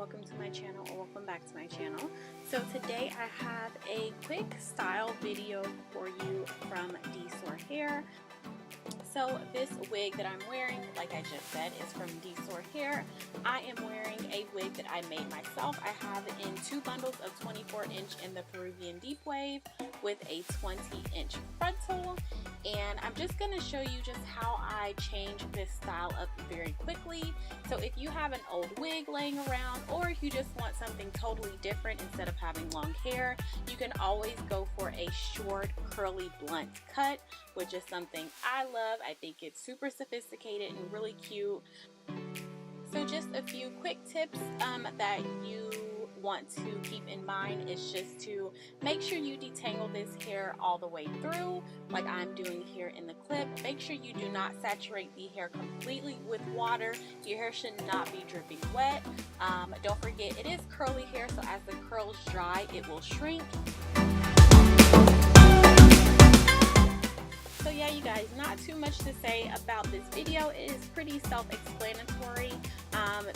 welcome to my channel, or welcome back to my channel. So today I have a quick style video for you from DSoar Hair. So this wig that I'm wearing, like I just said, is from DSoar Hair. I am wearing a wig that I made myself. I have it in two bundles of 24-inch in the Peruvian deep wave with a 20-inch frontal. And I'm just going to show you just how I change this style up very quickly. So if you have an old wig laying around, or if you just want something totally different instead of having long hair, you can always go for a short curly blunt cut, which is something I love. I think it's super sophisticated and really cute. So just a few quick tips that you want to keep in mind is just to make sure you detangle this hair all the way through, like I'm doing here in the clip. Make sure you do not saturate the hair completely with water. Your hair should not be dripping wet. Don't forget, it is curly hair, so as the curls dry, it will shrink. So yeah, you guys, not too much to say about this video. It is pretty self-explanatory.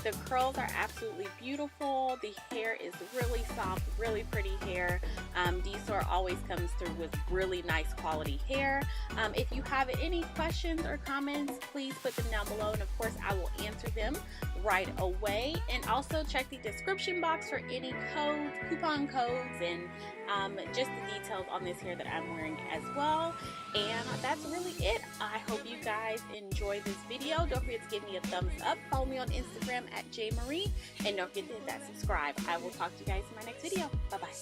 The curls are absolutely beautiful. The hair is really soft, really pretty hair. DSoar always comes through with really nice quality hair. If you have any questions or comments, please put them down below, and of course I will answer them right away. And also check the description box for any codes, coupon codes, and just the details on this hair that I'm wearing as well. And that's really it. I hope you guys enjoyed this video. Don't forget to give me a thumbs up. Follow me on Instagram at jmarie, and don't forget to hit that subscribe. I will talk to you guys in my next video. Bye bye.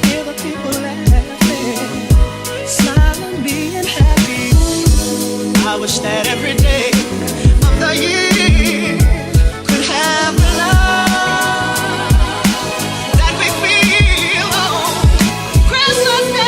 Hear the people laughing, smiling, being happy. I wish that every day of the year could have the love that we feel on Christmas Day.